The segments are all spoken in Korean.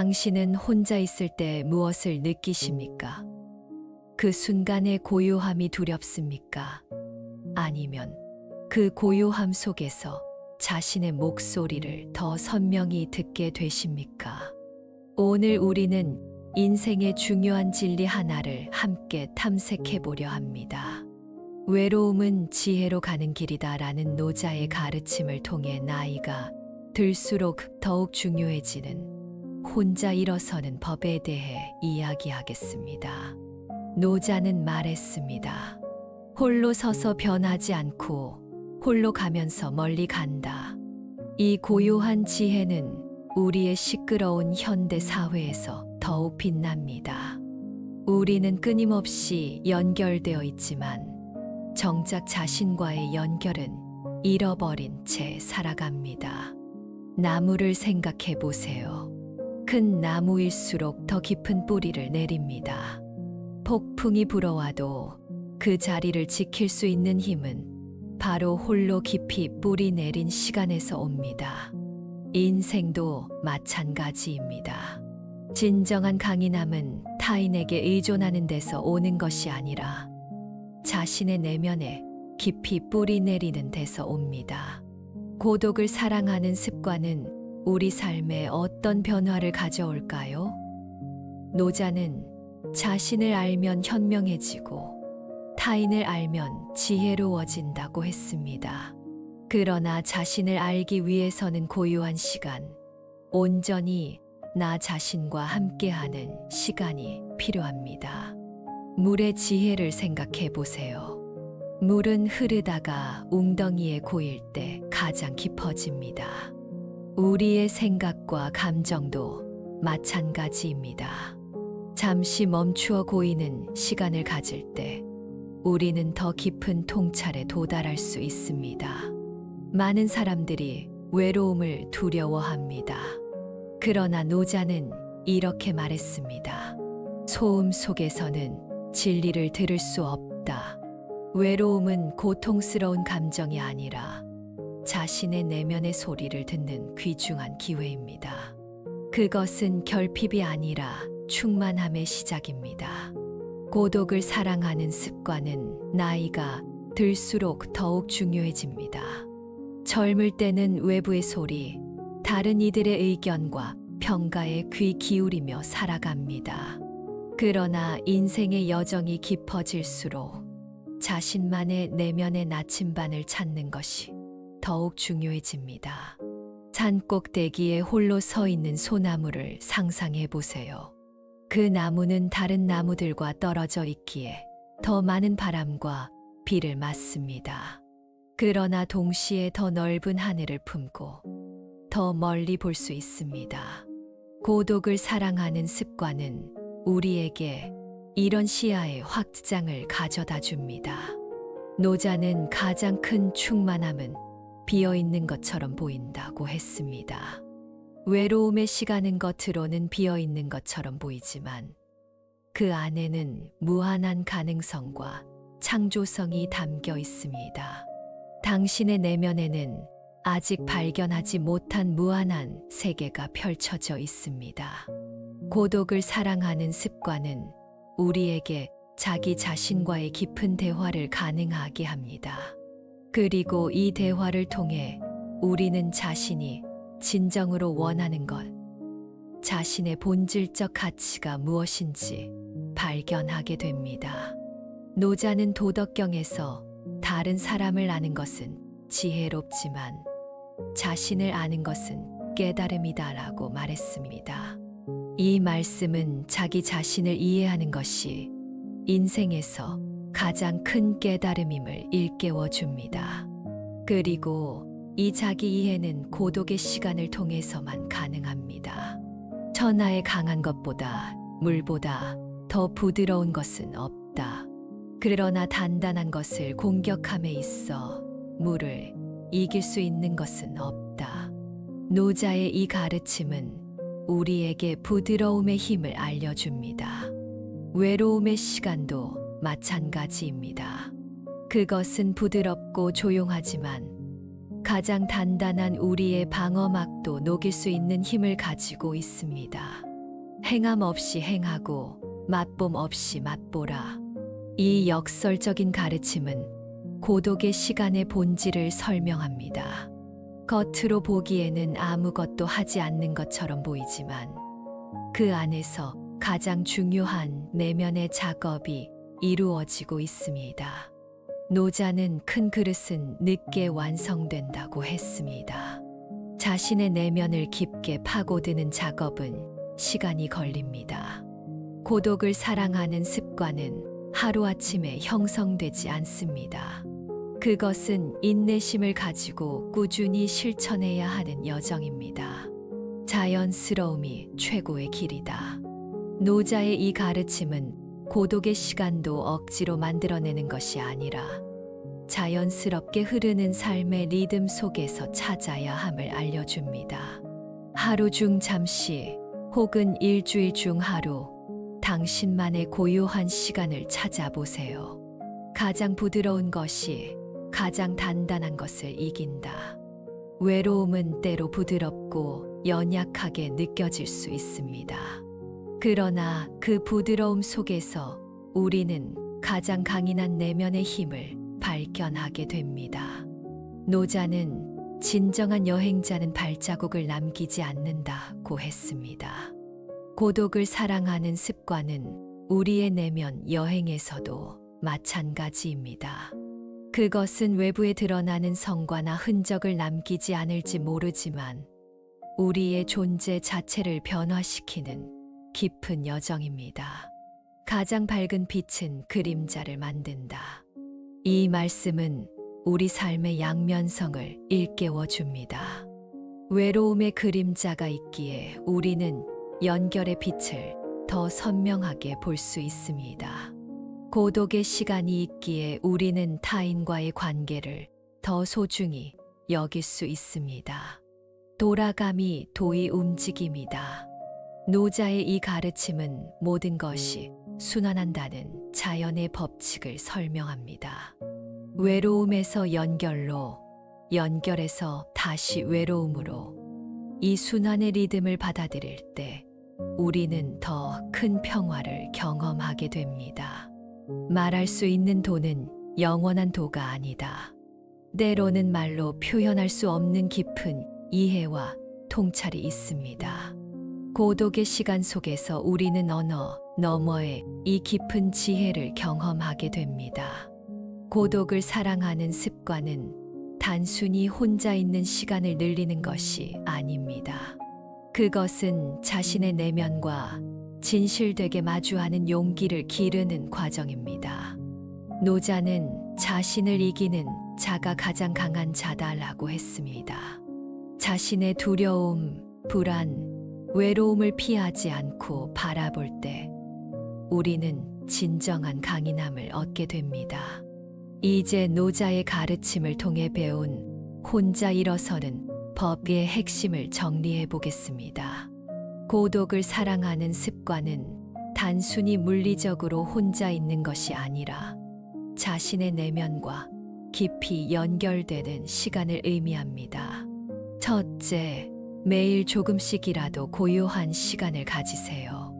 당신은 혼자 있을 때 무엇을 느끼십니까? 그 순간의 고요함이 두렵습니까? 아니면 그 고요함 속에서 자신의 목소리를 더 선명히 듣게 되십니까? 오늘 우리는 인생의 중요한 진리 하나를 함께 탐색해 보려 합니다. 외로움은 지혜로 가는 길이다라는 노자의 가르침을 통해 나이가 들수록 더욱 중요해지는 혼자 일어서는 법에 대해 이야기하겠습니다. 노자는 말했습니다. 홀로 서서 변하지 않고 홀로 가면서 멀리 간다. 이 고요한 지혜는 우리의 시끄러운 현대 사회에서 더욱 빛납니다. 우리는 끊임없이 연결되어 있지만 정작 자신과의 연결은 잃어버린 채 살아갑니다. 나무를 생각해 보세요. 큰 나무일수록 더 깊은 뿌리를 내립니다. 폭풍이 불어와도 그 자리를 지킬 수 있는 힘은 바로 홀로 깊이 뿌리 내린 시간에서 옵니다. 인생도 마찬가지입니다. 진정한 강인함은 타인에게 의존하는 데서 오는 것이 아니라 자신의 내면에 깊이 뿌리 내리는 데서 옵니다. 고독을 사랑하는 습관은 우리 삶에 어떤 변화를 가져올까요? 노자는 자신을 알면 현명해지고 타인을 알면 지혜로워진다고 했습니다. 그러나 자신을 알기 위해서는 고요한 시간, 온전히 나 자신과 함께하는 시간이 필요합니다. 물의 지혜를 생각해 보세요. 물은 흐르다가 웅덩이에 고일 때 가장 깊어집니다. 우리의 생각과 감정도 마찬가지입니다. 잠시 멈추어 고이는 시간을 가질 때 우리는 더 깊은 통찰에 도달할 수 있습니다. 많은 사람들이 외로움을 두려워합니다. 그러나 노자는 이렇게 말했습니다. 소음 속에서는 진리를 들을 수 없다. 외로움은 고통스러운 감정이 아니라 자신의 내면의 소리를 듣는 귀중한 기회입니다. 그것은 결핍이 아니라 충만함의 시작입니다. 고독을 사랑하는 습관은 나이가 들수록 더욱 중요해집니다. 젊을 때는 외부의 소리, 다른 이들의 의견과 평가에 귀 기울이며 살아갑니다. 그러나 인생의 여정이 깊어질수록 자신만의 내면의 나침반을 찾는 것이 더욱 중요해집니다. 산 꼭대기에 홀로 서 있는 소나무를 상상해 보세요. 그 나무는 다른 나무들과 떨어져 있기에 더 많은 바람과 비를 맞습니다. 그러나 동시에 더 넓은 하늘을 품고 더 멀리 볼 수 있습니다. 고독을 사랑하는 습관은 우리에게 이런 시야의 확장을 가져다 줍니다. 노자는 가장 큰 충만함은 비어있는 것처럼 보인다고 했습니다. 외로움의 시간은 겉으로는 비어있는 것처럼 보이지만 그 안에는 무한한 가능성과 창조성이 담겨 있습니다. 당신의 내면에는 아직 발견하지 못한 무한한 세계가 펼쳐져 있습니다. 고독을 사랑하는 습관은 우리에게 자기 자신과의 깊은 대화를 가능하게 합니다. 그리고 이 대화를 통해 우리는 자신이 진정으로 원하는 것, 자신의 본질적 가치가 무엇인지 발견하게 됩니다. 노자는 도덕경에서 다른 사람을 아는 것은 지혜롭지만 자신을 아는 것은 깨달음이다라고 말했습니다. 이 말씀은 자기 자신을 이해하는 것이 인생에서 가장 큰 깨달음임을 일깨워 줍니다. 그리고 이 자기 이해는 고독의 시간을 통해서만 가능합니다. 천하에 강한 것보다 물보다 더 부드러운 것은 없다. 그러나 단단한 것을 공격함에 있어 물을 이길 수 있는 것은 없다. 노자의 이 가르침은 우리에게 부드러움의 힘을 알려줍니다. 외로움의 시간도 마찬가지입니다. 그것은 부드럽고 조용하지만 가장 단단한 우리의 방어막도 녹일 수 있는 힘을 가지고 있습니다. 행함 없이 행하고 맛봄 없이 맛보라. 이 역설적인 가르침은 고독의 시간의 본질을 설명합니다. 겉으로 보기에는 아무것도 하지 않는 것처럼 보이지만 그 안에서 가장 중요한 내면의 작업이 이루어지고 있습니다. 노자는 큰 그릇은 늦게 완성된다고 했습니다. 자신의 내면을 깊게 파고드는 작업은 시간이 걸립니다. 고독을 사랑하는 습관은 하루아침에 형성되지 않습니다. 그것은 인내심을 가지고 꾸준히 실천해야 하는 여정입니다. 자연스러움이 최고의 길이다. 노자의 이 가르침은 고독의 시간도 억지로 만들어내는 것이 아니라 자연스럽게 흐르는 삶의 리듬 속에서 찾아야 함을 알려줍니다. 하루 중 잠시 혹은 일주일 중 하루 당신만의 고요한 시간을 찾아보세요. 가장 부드러운 것이 가장 단단한 것을 이긴다. 외로움은 때로 부드럽고 연약하게 느껴질 수 있습니다. 그러나 그 부드러움 속에서 우리는 가장 강인한 내면의 힘을 발견하게 됩니다. 노자는 진정한 여행자는 발자국을 남기지 않는다고 했습니다. 고독을 사랑하는 습관은 우리의 내면 여행에서도 마찬가지입니다. 그것은 외부에 드러나는 성과나 흔적을 남기지 않을지 모르지만 우리의 존재 자체를 변화시키는 깊은 여정입니다. 가장 밝은 빛은 그림자를 만든다. 이 말씀은 우리 삶의 양면성을 일깨워 줍니다. 외로움의 그림자가 있기에 우리는 연결의 빛을 더 선명하게 볼 수 있습니다. 고독의 시간이 있기에 우리는 타인과의 관계를 더 소중히 여길 수 있습니다. 돌아감이 도의 움직임이다. 노자의 이 가르침은 모든 것이 순환한다는 자연의 법칙을 설명합니다. 외로움에서 연결로, 연결에서 다시 외로움으로 이 순환의 리듬을 받아들일 때 우리는 더 큰 평화를 경험하게 됩니다. 말할 수 있는 도는 영원한 도가 아니다. 때로는 말로 표현할 수 없는 깊은 이해와 통찰이 있습니다. 고독의 시간 속에서 우리는 언어 너머의 이 깊은 지혜를 경험하게 됩니다. 고독을 사랑하는 습관은 단순히 혼자 있는 시간을 늘리는 것이 아닙니다. 그것은 자신의 내면과 진실되게 마주하는 용기를 기르는 과정입니다. 노자는 자신을 이기는 자가 가장 강한 자다라고 했습니다. 자신의 두려움, 불안, 외로움을 피하지 않고 바라볼 때 우리는 진정한 강인함을 얻게 됩니다. 이제 노자의 가르침을 통해 배운 혼자 일어서는 법의 핵심을 정리해 보겠습니다. 고독을 사랑하는 습관은 단순히 물리적으로 혼자 있는 것이 아니라 자신의 내면과 깊이 연결되는 시간을 의미합니다. 첫째, 매일 조금씩이라도 고요한 시간을 가지세요.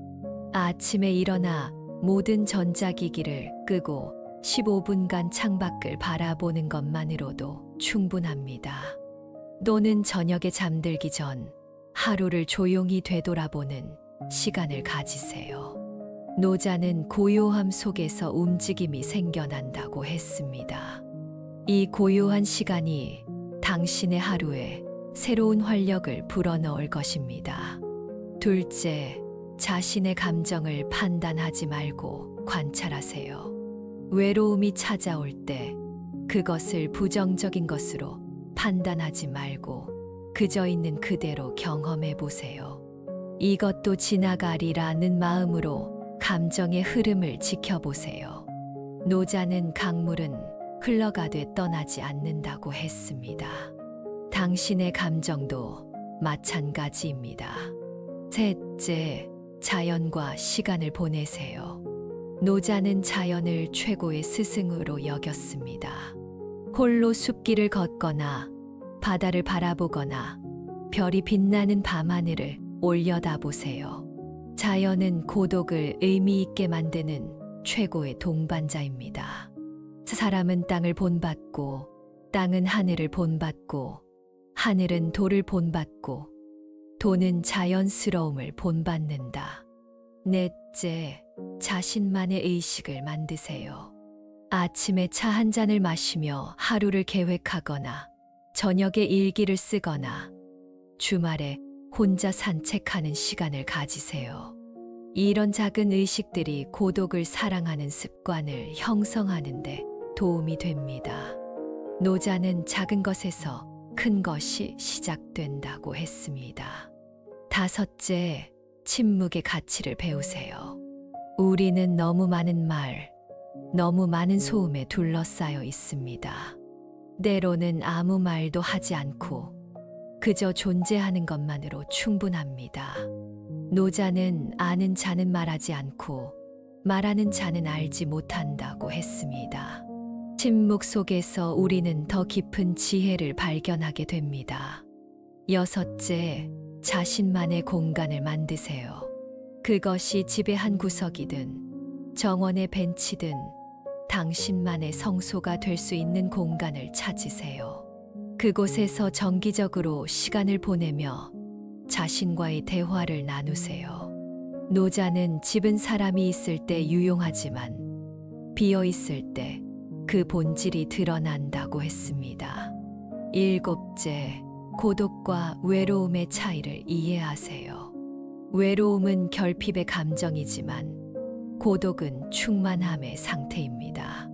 아침에 일어나 모든 전자기기를 끄고 15분간 창밖을 바라보는 것만으로도 충분합니다. 또는 저녁에 잠들기 전 하루를 조용히 되돌아보는 시간을 가지세요. 노자는 고요함 속에서 움직임이 생겨난다고 했습니다. 이 고요한 시간이 당신의 하루에 새로운 활력을 불어넣을 것입니다. 둘째, 자신의 감정을 판단하지 말고 관찰하세요. 외로움이 찾아올 때 그것을 부정적인 것으로 판단하지 말고 그저 있는 그대로 경험해 보세요. 이것도 지나가리라는 마음으로 감정의 흐름을 지켜보세요. 노자는 강물은 흘러가되 떠나지 않는다고 했습니다. 당신의 감정도 마찬가지입니다. 셋째, 자연과 시간을 보내세요. 노자는 자연을 최고의 스승으로 여겼습니다. 홀로 숲길을 걷거나 바다를 바라보거나 별이 빛나는 밤하늘을 올려다보세요. 자연은 고독을 의미 있게 만드는 최고의 동반자입니다. 사람은 땅을 본받고, 땅은 하늘을 본받고, 하늘은 돌을 본받고, 도는 자연스러움을 본받는다. 넷째, 자신만의 의식을 만드세요. 아침에 차 한 잔을 마시며 하루를 계획하거나, 저녁에 일기를 쓰거나, 주말에 혼자 산책하는 시간을 가지세요. 이런 작은 의식들이 고독을 사랑하는 습관을 형성하는 데 도움이 됩니다. 노자는 작은 것에서 큰 것이 시작된다고 했습니다. 다섯째, 침묵의 가치를 배우세요. 우리는 너무 많은 말, 너무 많은 소음에 둘러싸여 있습니다. 때로는 아무 말도 하지 않고 그저 존재하는 것만으로 충분합니다. 노자는 아는 자는 말하지 않고 말하는 자는 알지 못한다고 했습니다. 침묵 속에서 우리는 더 깊은 지혜를 발견하게 됩니다. 여섯째, 자신만의 공간을 만드세요. 그것이 집의 한 구석이든 정원의 벤치든 당신만의 성소가 될 수 있는 공간을 찾으세요. 그곳에서 정기적으로 시간을 보내며 자신과의 대화를 나누세요. 노자는 집은 사람이 있을 때 유용하지만 비어 있을 때 그 본질이 드러난다고 했습니다. 일곱째, 고독과 외로움의 차이를 이해하세요. 외로움은 결핍의 감정이지만 고독은 충만함의 상태입니다.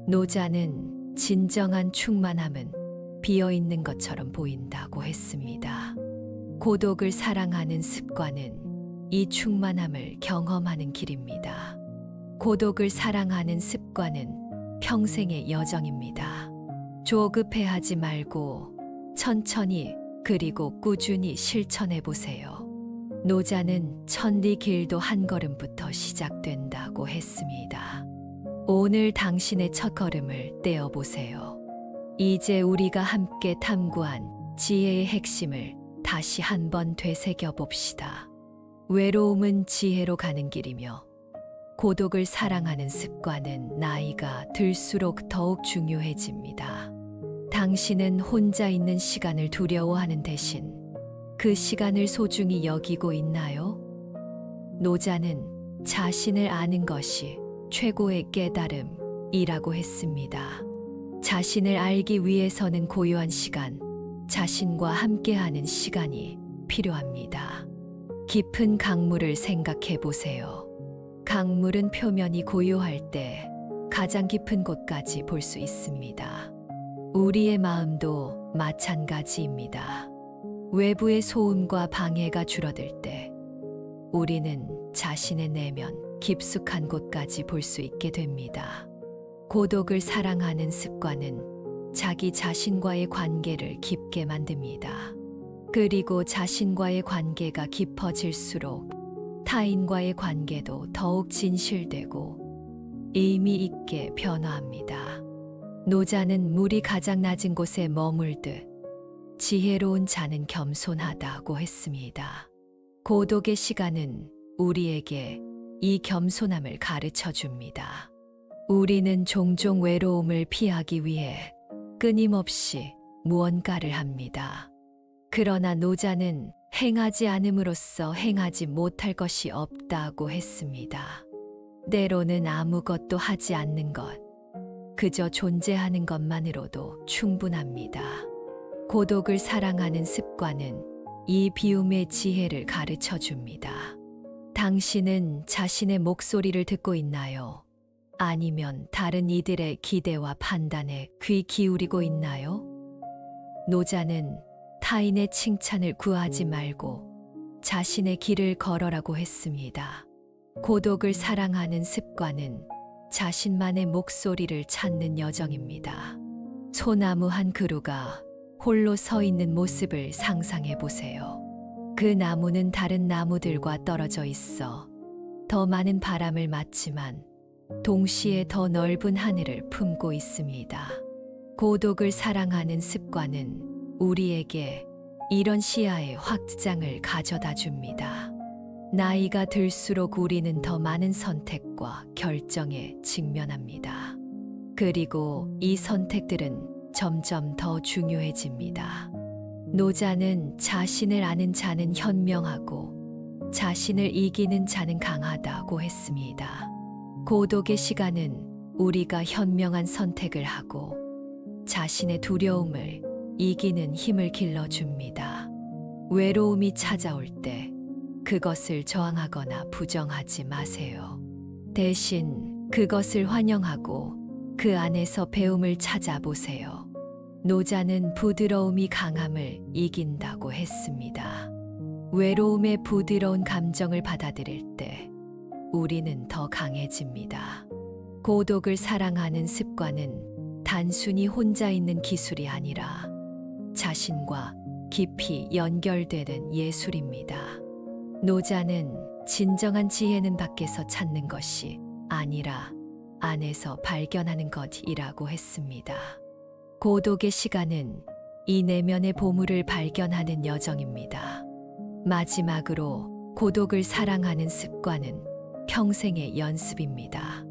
노자는 진정한 충만함은 비어 있는 것처럼 보인다고 했습니다. 고독을 사랑하는 습관은 이 충만함을 경험하는 길입니다. 고독을 사랑하는 습관은 평생의 여정입니다. 조급해하지 말고 천천히 그리고 꾸준히 실천해 보세요. 노자는 천리 길도 한 걸음부터 시작된다고 했습니다. 오늘 당신의 첫 걸음을 떼어 보세요. 이제 우리가 함께 탐구한 지혜의 핵심을 다시 한번 되새겨 봅시다. 외로움은 지혜로 가는 길이며 고독을 사랑하는 습관은 나이가 들수록 더욱 중요해집니다. 당신은 혼자 있는 시간을 두려워하는 대신 그 시간을 소중히 여기고 있나요? 노자는 자신을 아는 것이 최고의 깨달음이라고 했습니다. 자신을 알기 위해서는 고요한 시간, 자신과 함께하는 시간이 필요합니다. 깊은 강물을 생각해 보세요. 강물은 표면이 고요할 때 가장 깊은 곳까지 볼 수 있습니다. 우리의 마음도 마찬가지입니다. 외부의 소음과 방해가 줄어들 때 우리는 자신의 내면 깊숙한 곳까지 볼 수 있게 됩니다. 고독을 사랑하는 습관은 자기 자신과의 관계를 깊게 만듭니다. 그리고 자신과의 관계가 깊어질수록 타인과의 관계도 더욱 진실되고 의미 있게 변화합니다. 노자는 물이 가장 낮은 곳에 머물듯 지혜로운 자는 겸손하다고 했습니다. 고독의 시간은 우리에게 이 겸손함을 가르쳐 줍니다. 우리는 종종 외로움을 피하기 위해 끊임없이 무언가를 합니다. 그러나 노자는 행하지 않음으로써 행하지 못할 것이 없다고 했습니다. 때로는 아무것도 하지 않는 것, 그저 존재하는 것만으로도 충분합니다. 고독을 사랑하는 습관은 이 비움의 지혜를 가르쳐 줍니다. 당신은 자신의 목소리를 듣고 있나요? 아니면 다른 이들의 기대와 판단에 귀 기울이고 있나요? 노자는 타인의 칭찬을 구하지 말고 자신의 길을 걸어라고 했습니다. 고독을 사랑하는 습관은 자신만의 목소리를 찾는 여정입니다. 소나무 한 그루가 홀로 서 있는 모습을 상상해 보세요. 그 나무는 다른 나무들과 떨어져 있어 더 많은 바람을 맞지만 동시에 더 넓은 하늘을 품고 있습니다. 고독을 사랑하는 습관은 우리에게 이런 시야의 확장을 가져다 줍니다. 나이가 들수록 우리는 더 많은 선택과 결정에 직면합니다. 그리고 이 선택들은 점점 더 중요해집니다. 노자는 자신을 아는 자는 현명하고 자신을 이기는 자는 강하다고 했습니다. 고독의 시간은 우리가 현명한 선택을 하고 자신의 두려움을 이기는 힘을 길러줍니다. 외로움이 찾아올 때 그것을 저항하거나 부정하지 마세요. 대신 그것을 환영하고 그 안에서 배움을 찾아보세요. 노자는 부드러움이 강함을 이긴다고 했습니다. 외로움의 부드러운 감정을 받아들일 때 우리는 더 강해집니다. 고독을 사랑하는 습관은 단순히 혼자 있는 기술이 아니라 자신과 깊이 연결되는 예술입니다. 노자는 진정한 지혜는 밖에서 찾는 것이 아니라 안에서 발견하는 것이라고 했습니다. 고독의 시간은 이 내면의 보물을 발견하는 여정입니다. 마지막으로 고독을 사랑하는 습관은 평생의 연습입니다.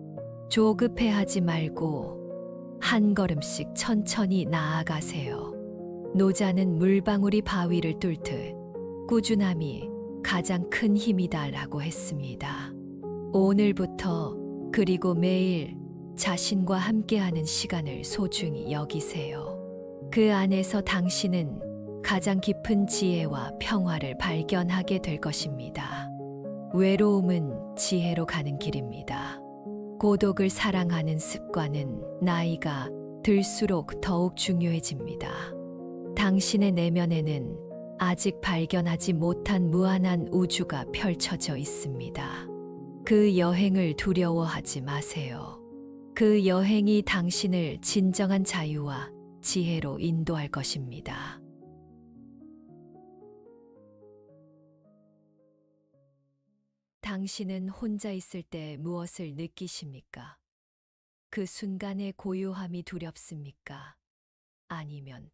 조급해하지 말고 한 걸음씩 천천히 나아가세요. 노자는 물방울이 바위를 뚫듯 꾸준함이 가장 큰 힘이다라고 했습니다. 오늘부터 그리고 매일 자신과 함께하는 시간을 소중히 여기세요. 그 안에서 당신은 가장 깊은 지혜와 평화를 발견하게 될 것입니다. 외로움은 지혜로 가는 길입니다. 고독을 사랑하는 습관은 나이가 들수록 더욱 중요해집니다. 당신의 내면에는 아직 발견하지 못한 무한한 우주가 펼쳐져 있습니다. 그 여행을 두려워하지 마세요. 그 여행이 당신을 진정한 자유와 지혜로 인도할 것입니다. 당신은 혼자 있을 때 무엇을 느끼십니까? 그 순간의 고요함이 두렵습니까? 아니면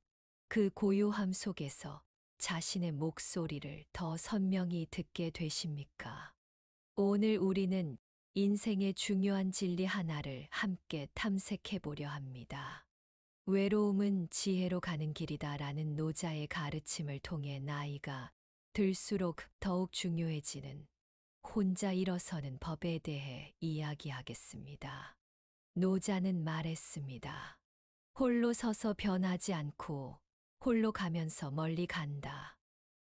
그 고요함 속에서 자신의 목소리를 더 선명히 듣게 되십니까? 오늘 우리는 인생의 중요한 진리 하나를 함께 탐색해 보려 합니다. 외로움은 지혜로 가는 길이다라는 노자의 가르침을 통해 나이가 들수록 더욱 중요해지는 혼자 일어서는 법에 대해 이야기하겠습니다. 노자는 말했습니다. 홀로 서서 변하지 않고 홀로 가면서 멀리 간다.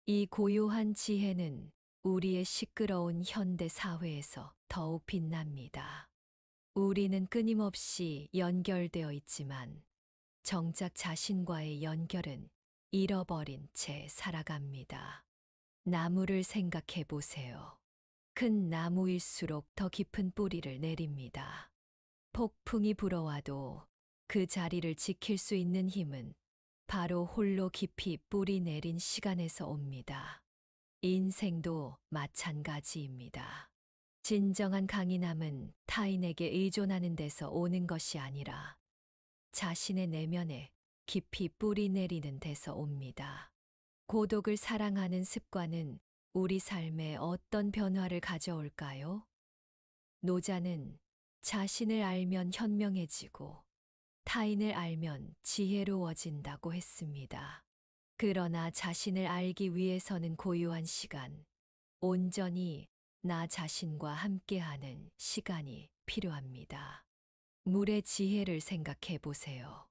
이 고요한 지혜는 우리의 시끄러운 현대 사회에서 더욱 빛납니다. 우리는 끊임없이 연결되어 있지만 정작 자신과의 연결은 잃어버린 채 살아갑니다. 나무를 생각해 보세요. 큰 나무일수록 더 깊은 뿌리를 내립니다. 폭풍이 불어와도 그 자리를 지킬 수 있는 힘은 바로 홀로 깊이 뿌리 내린 시간에서 옵니다. 인생도 마찬가지입니다. 진정한 강인함은 타인에게 의존하는 데서 오는 것이 아니라 자신의 내면에 깊이 뿌리 내리는 데서 옵니다. 고독을 사랑하는 습관은 우리 삶에 어떤 변화를 가져올까요? 노자는 자신을 알면 현명해지고 타인을 알면 지혜로워진다고 했습니다. 그러나 자신을 알기 위해서는 고요한 시간, 온전히 나 자신과 함께하는 시간이 필요합니다. 물의 지혜를 생각해 보세요.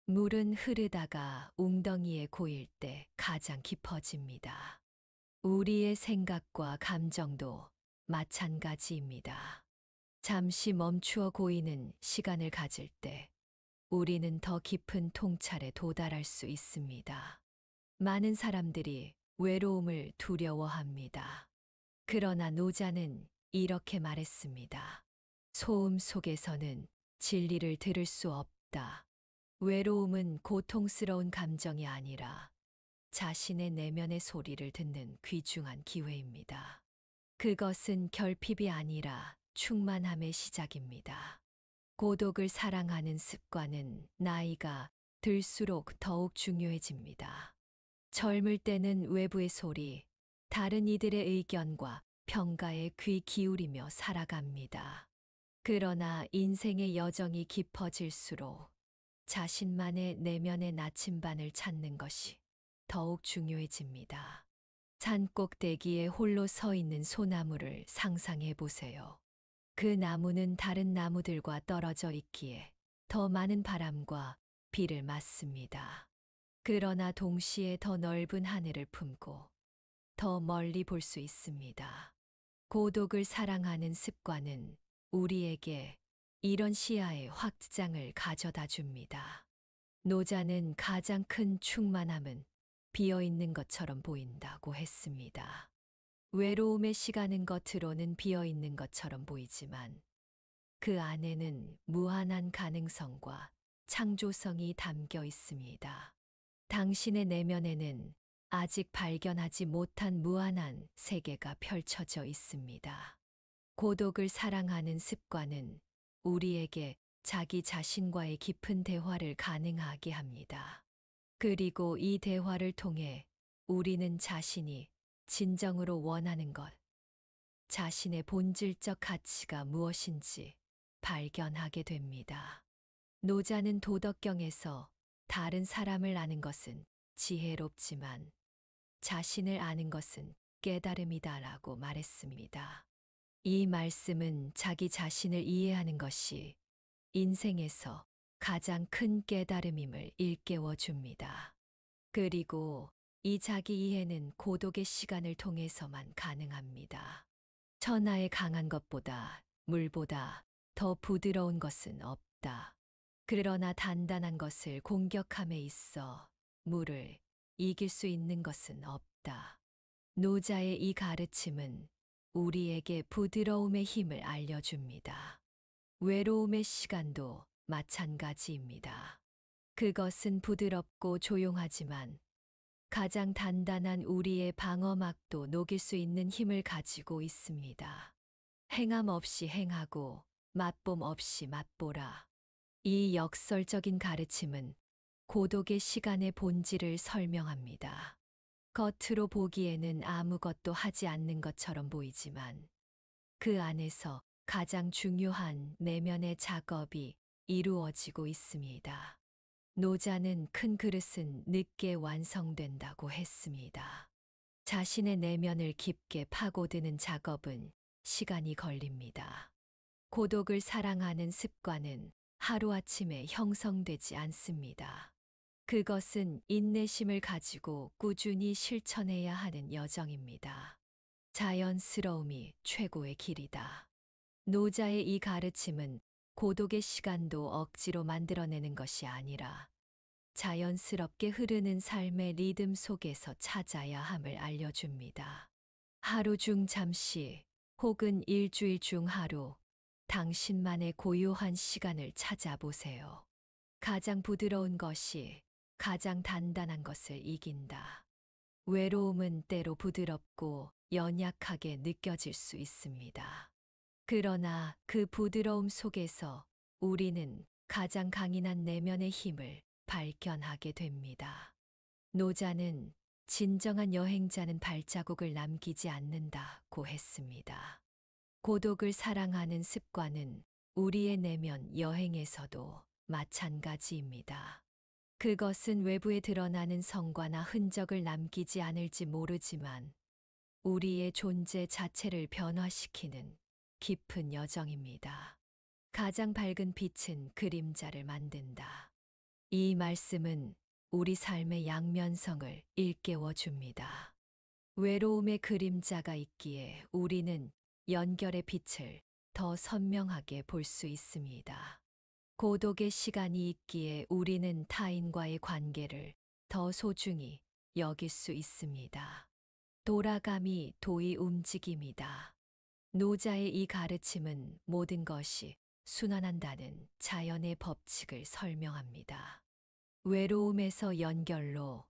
물은 흐르다가 웅덩이에 고일 때 가장 깊어집니다. 우리의 생각과 감정도 마찬가지입니다. 잠시 멈추어 고이는 시간을 가질 때 우리는 더 깊은 통찰에 도달할 수 있습니다. 많은 사람들이 외로움을 두려워합니다. 그러나 노자는 이렇게 말했습니다. 소음 속에서는 진리를 들을 수 없다. 외로움은 고통스러운 감정이 아니라 자신의 내면의 소리를 듣는 귀중한 기회입니다. 그것은 결핍이 아니라 충만함의 시작입니다. 고독을 사랑하는 습관은 나이가 들수록 더욱 중요해집니다. 젊을 때는 외부의 소리, 다른 이들의 의견과 평가에 귀 기울이며 살아갑니다. 그러나 인생의 여정이 깊어질수록 자신만의 내면의 나침반을 찾는 것이 더욱 중요해집니다. 산 꼭대기에 홀로 서 있는 소나무를 상상해 보세요. 그 나무는 다른 나무들과 떨어져 있기에 더 많은 바람과 비를 맞습니다. 그러나 동시에 더 넓은 하늘을 품고 더 멀리 볼 수 있습니다. 고독을 사랑하는 습관은 우리에게 이런 시야의 확장을 가져다 줍니다. 노자는 가장 큰 충만함은 비어 있는 것처럼 보인다고 했습니다. 외로움의 시간은 겉으로는 비어 있는 것처럼 보이지만 그 안에는 무한한 가능성과 창조성이 담겨 있습니다. 당신의 내면에는 아직 발견하지 못한 무한한 세계가 펼쳐져 있습니다. 고독을 사랑하는 습관은 우리에게 자기 자신과의 깊은 대화를 가능하게 합니다. 그리고 이 대화를 통해 우리는 자신이 진정으로 원하는 것, 자신의 본질적 가치가 무엇인지 발견하게 됩니다. 노자는 도덕경에서 다른 사람을 아는 것은 지혜롭지만 자신을 아는 것은 깨달음이다라고 말했습니다. 이 말씀은 자기 자신을 이해하는 것이 인생에서 가장 큰 깨달음임을 일깨워 줍니다. 그리고 이 자기 이해는 고독의 시간을 통해서만 가능합니다. 천하에 강한 것보다 물보다 더 부드러운 것은 없다. 그러나 단단한 것을 공격함에 있어 물을 이길 수 있는 것은 없다. 노자의 이 가르침은 우리에게 부드러움의 힘을 알려줍니다. 외로움의 시간도 마찬가지입니다. 그것은 부드럽고 조용하지만 가장 단단한 우리의 방어막도 녹일 수 있는 힘을 가지고 있습니다. 행함 없이 행하고 맛봄 없이 맛보라. 이 역설적인 가르침은 고독의 시간의 본질을 설명합니다. 겉으로 보기에는 아무것도 하지 않는 것처럼 보이지만 그 안에서 가장 중요한 내면의 작업이 이루어지고 있습니다. 노자는 큰 그릇은 늦게 완성된다고 했습니다. 자신의 내면을 깊게 파고드는 작업은 시간이 걸립니다. 고독을 사랑하는 습관은 하루아침에 형성되지 않습니다. 그것은 인내심을 가지고 꾸준히 실천해야 하는 여정입니다. 자연스러움이 최고의 길이다. 노자의 이 가르침은 고독의 시간도 억지로 만들어내는 것이 아니라 자연스럽게 흐르는 삶의 리듬 속에서 찾아야 함을 알려줍니다. 하루 중 잠시 혹은 일주일 중 하루 당신만의 고요한 시간을 찾아보세요. 가장 부드러운 것이 가장 단단한 것을 이긴다. 외로움은 때로 부드럽고 연약하게 느껴질 수 있습니다. 그러나 그 부드러움 속에서 우리는 가장 강인한 내면의 힘을 발견하게 됩니다. 노자는 진정한 여행자는 발자국을 남기지 않는다고 했습니다. 고독을 사랑하는 습관은 우리의 내면 여행에서도 마찬가지입니다. 그것은 외부에 드러나는 성과나 흔적을 남기지 않을지 모르지만 우리의 존재 자체를 변화시키는 깊은 여정입니다. 가장 밝은 빛은 그림자를 만든다. 이 말씀은 우리 삶의 양면성을 일깨워 줍니다. 외로움의 그림자가 있기에 우리는 연결의 빛을 더 선명하게 볼 수 있습니다. 고독의 시간이 있기에 우리는 타인과의 관계를 더 소중히 여길 수 있습니다. 돌아감이 도의 움직임이다. 노자의 이 가르침은 모든 것이 순환한다는 자연의 법칙을 설명합니다. 외로움에서 연결로,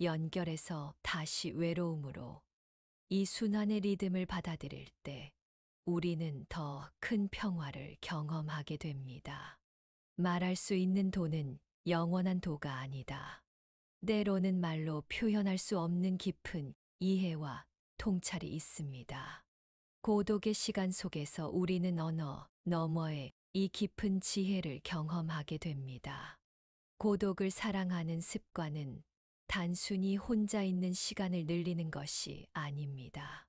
연결에서 다시 외로움으로 이 순환의 리듬을 받아들일 때 우리는 더 큰 평화를 경험하게 됩니다. 말할 수 있는 도는 영원한 도가 아니다. 때로는 말로 표현할 수 없는 깊은 이해와 통찰이 있습니다. 고독의 시간 속에서 우리는 언어 너머의 이 깊은 지혜를 경험하게 됩니다. 고독을 사랑하는 습관은 단순히 혼자 있는 시간을 늘리는 것이 아닙니다.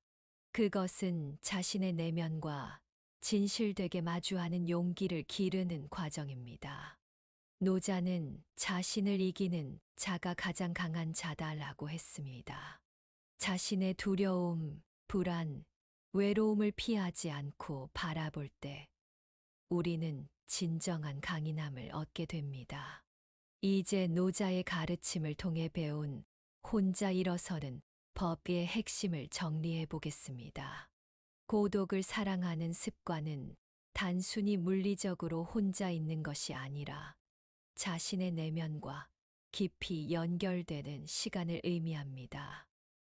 그것은 자신의 내면과 진실되게 마주하는 용기를 기르는 과정입니다. 노자는 자신을 이기는 자가 가장 강한 자다라고 했습니다. 자신의 두려움, 불안, 외로움을 피하지 않고 바라볼 때 우리는 진정한 강인함을 얻게 됩니다. 이제 노자의 가르침을 통해 배운 혼자 일어서는 법의 핵심을 정리해 보겠습니다. 고독을 사랑하는 습관은 단순히 물리적으로 혼자 있는 것이 아니라 자신의 내면과 깊이 연결되는 시간을 의미합니다.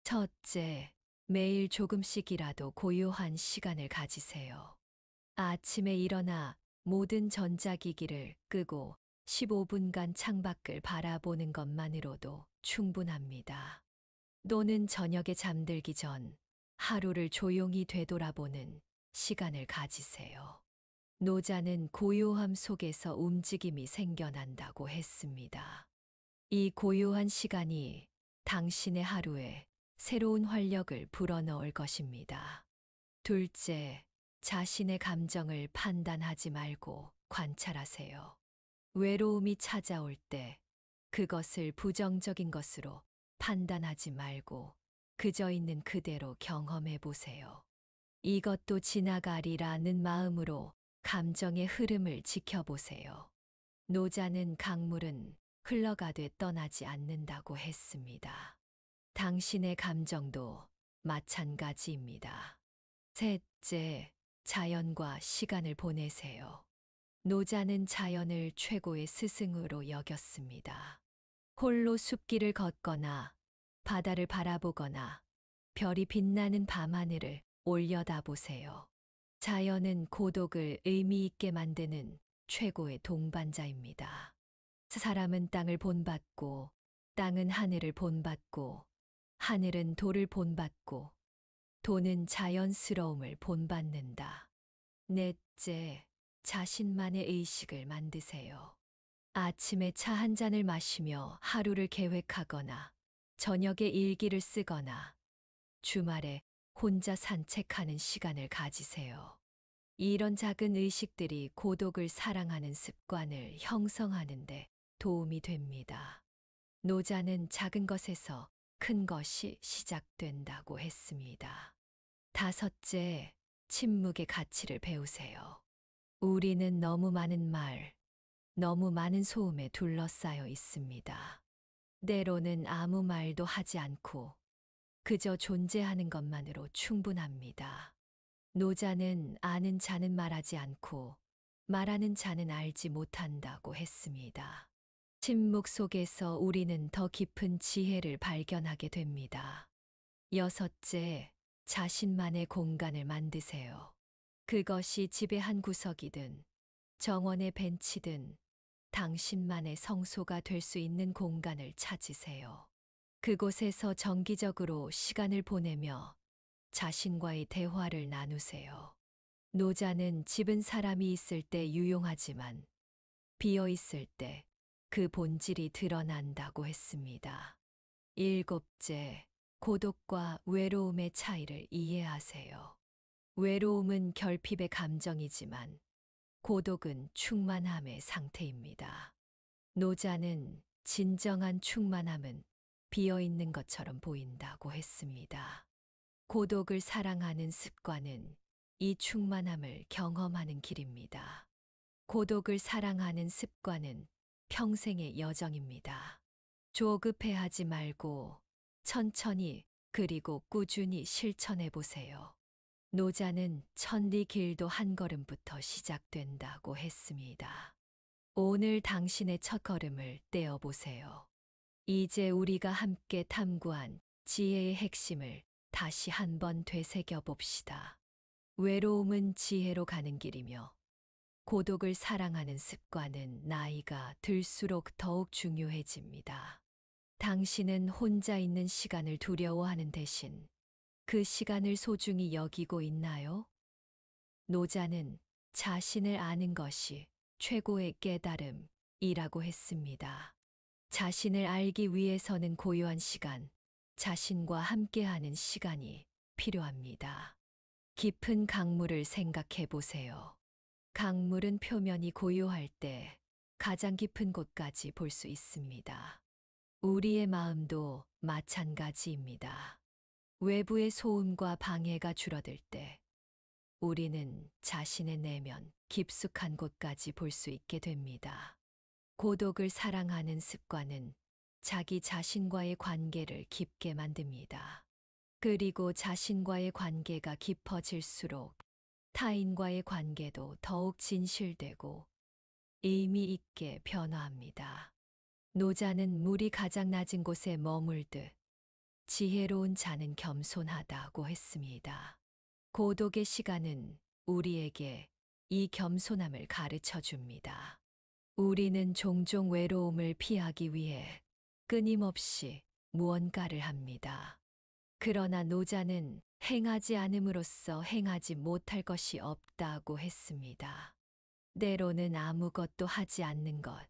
첫째, 매일 조금씩이라도 고요한 시간을 가지세요. 아침에 일어나 모든 전자기기를 끄고 15분간 창밖을 바라보는 것만으로도 충분합니다. 또는 저녁에 잠들기 전 하루를 조용히 되돌아보는 시간을 가지세요. 노자는 고요함 속에서 움직임이 생겨난다고 했습니다. 이 고요한 시간이 당신의 하루에 새로운 활력을 불어넣을 것입니다. 둘째, 자신의 감정을 판단하지 말고 관찰하세요. 외로움이 찾아올 때 그것을 부정적인 것으로 판단하지 말고 그저 있는 그대로 경험해 보세요. 이것도 지나가리라는 마음으로 감정의 흐름을 지켜보세요. 노자는 강물은 흘러가되 떠나지 않는다고 했습니다. 당신의 감정도 마찬가지입니다. 셋째, 자연과 시간을 보내세요. 노자는 자연을 최고의 스승으로 여겼습니다. 홀로 숲길을 걷거나 바다를 바라보거나 별이 빛나는 밤하늘을 올려다보세요. 자연은 고독을 의미 있게 만드는 최고의 동반자입니다. 사람은 땅을 본받고, 땅은 하늘을 본받고, 하늘은 돌을 본받고, 도는 자연스러움을 본받는다. 넷째, 자신만의 의식을 만드세요. 아침에 차 한 잔을 마시며 하루를 계획하거나, 저녁에 일기를 쓰거나, 주말에 혼자 산책하는 시간을 가지세요. 이런 작은 의식들이 고독을 사랑하는 습관을 형성하는데 도움이 됩니다. 노자는 작은 것에서 큰 것이 시작된다고 했습니다. 다섯째, 침묵의 가치를 배우세요. 우리는 너무 많은 말, 너무 많은 소음에 둘러싸여 있습니다. 때로는 아무 말도 하지 않고 그저 존재하는 것만으로 충분합니다. 노자는 아는 자는 말하지 않고 말하는 자는 알지 못한다고 했습니다. 침묵 속에서 우리는 더 깊은 지혜를 발견하게 됩니다. 여섯째, 자신만의 공간을 만드세요. 그것이 집의 한 구석이든 정원의 벤치든 당신만의 성소가 될 수 있는 공간을 찾으세요. 그곳에서 정기적으로 시간을 보내며 자신과의 대화를 나누세요. 노자는 집은 사람이 있을 때 유용하지만 비어 있을 때 그 본질이 드러난다고 했습니다. 일곱째, 고독과 외로움의 차이를 이해하세요. 외로움은 결핍의 감정이지만 고독은 충만함의 상태입니다. 노자는 진정한 충만함은 비어 있는 것처럼 보인다고 했습니다. 고독을 사랑하는 습관은 이 충만함을 경험하는 길입니다. 고독을 사랑하는 습관은 평생의 여정입니다. 조급해하지 말고 천천히 그리고 꾸준히 실천해 보세요. 노자는 천리 길도 한 걸음부터 시작된다고 했습니다. 오늘 당신의 첫걸음을 떼어 보세요. 이제 우리가 함께 탐구한 지혜의 핵심을 다시 한번 되새겨 봅시다. 외로움은 지혜로 가는 길이며 고독을 사랑하는 습관은 나이가 들수록 더욱 중요해집니다. 당신은 혼자 있는 시간을 두려워하는 대신 그 시간을 소중히 여기고 있나요? 노자는 자신을 아는 것이 최고의 깨달음이라고 했습니다. 자신을 알기 위해서는 고요한 시간, 자신과 함께하는 시간이 필요합니다. 깊은 강물을 생각해 보세요. 강물은 표면이 고요할 때 가장 깊은 곳까지 볼 수 있습니다. 우리의 마음도 마찬가지입니다. 외부의 소음과 방해가 줄어들 때 우리는 자신의 내면 깊숙한 곳까지 볼 수 있게 됩니다. 고독을 사랑하는 습관은 자기 자신과의 관계를 깊게 만듭니다. 그리고 자신과의 관계가 깊어질수록 타인과의 관계도 더욱 진실되고 의미 있게 변화합니다. 노자는 물이 가장 낮은 곳에 머물듯 지혜로운 자는 겸손하다고 했습니다. 고독의 시간은 우리에게 이 겸손함을 가르쳐 줍니다. 우리는 종종 외로움을 피하기 위해 끊임없이 무언가를 합니다. 그러나 노자는 행하지 않음으로써 행하지 못할 것이 없다고 했습니다. 때로는 아무것도 하지 않는 것,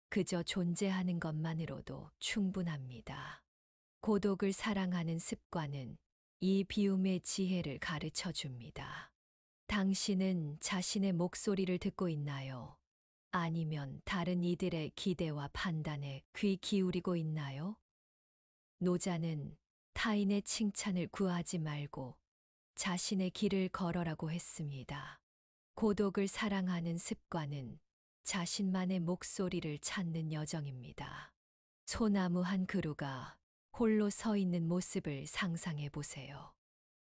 그저 존재하는 것만으로도 충분합니다. 고독을 사랑하는 습관은 이 비움의 지혜를 가르쳐 줍니다. 당신은 자신의 목소리를 듣고 있나요? 아니면 다른 이들의 기대와 판단에 귀 기울이고 있나요? 노자는 타인의 칭찬을 구하지 말고 자신의 길을 걸어라고 했습니다. 고독을 사랑하는 습관은 자신만의 목소리를 찾는 여정입니다. 소나무 한 그루가 홀로 서 있는 모습을 상상해 보세요.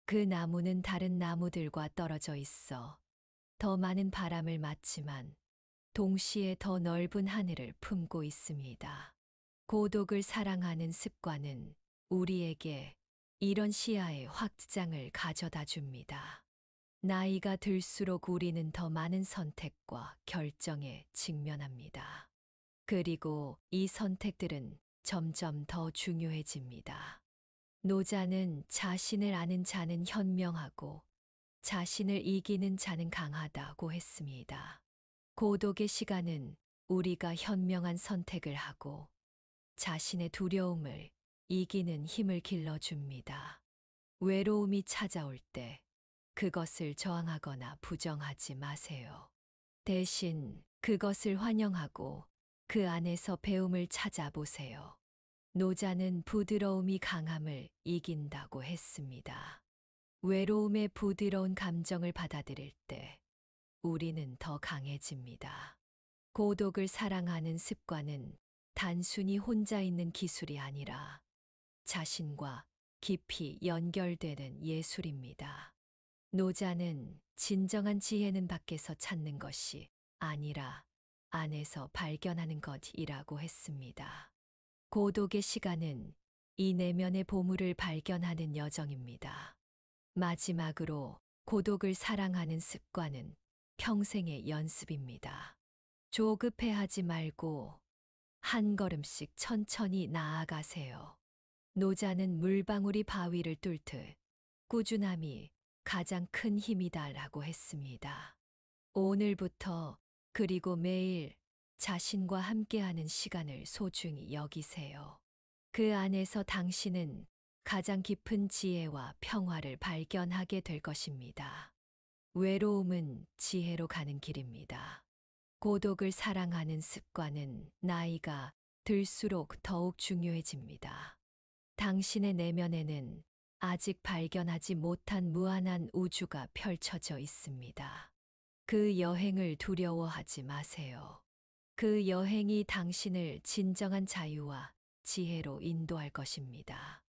그 나무는 다른 나무들과 떨어져 있어 더 많은 바람을 맞지만 동시에 더 넓은 하늘을 품고 있습니다. 고독을 사랑하는 습관은 우리에게 이런 시야의 확장을 가져다 줍니다. 나이가 들수록 우리는 더 많은 선택과 결정에 직면합니다. 그리고 이 선택들은 점점 더 중요해집니다. 노자는 자신을 아는 자는 현명하고 자신을 이기는 자는 강하다고 했습니다. 고독의 시간은 우리가 현명한 선택을 하고 자신의 두려움을 이기는 힘을 길러줍니다. 외로움이 찾아올 때 그것을 저항하거나 부정하지 마세요. 대신 그것을 환영하고 그 안에서 배움을 찾아보세요. 노자는 부드러움이 강함을 이긴다고 했습니다. 외로움의 부드러운 감정을 받아들일 때 우리는 더 강해집니다. 고독을 사랑하는 습관은 단순히 혼자 있는 기술이 아니라 자신과 깊이 연결되는 예술입니다. 노자는 진정한 지혜는 밖에서 찾는 것이 아니라 안에서 발견하는 것이라고 했습니다. 고독의 시간은 이 내면의 보물을 발견하는 여정입니다. 마지막으로 고독을 사랑하는 습관은 평생의 연습입니다. 조급해하지 말고 한 걸음씩 천천히 나아가세요. 노자는 물방울이 바위를 뚫듯 꾸준함이 가장 큰 힘이다라고 했습니다. 오늘부터 그리고 매일 자신과 함께하는 시간을 소중히 여기세요. 그 안에서 당신은 가장 깊은 지혜와 평화를 발견하게 될 것입니다. 외로움은 지혜로 가는 길입니다. 고독을 사랑하는 습관은 나이가 들수록 더욱 중요해집니다. 당신의 내면에는 아직 발견하지 못한 무한한 우주가 펼쳐져 있습니다. 그 여행을 두려워하지 마세요. 그 여행이 당신을 진정한 자유와 지혜로 인도할 것입니다.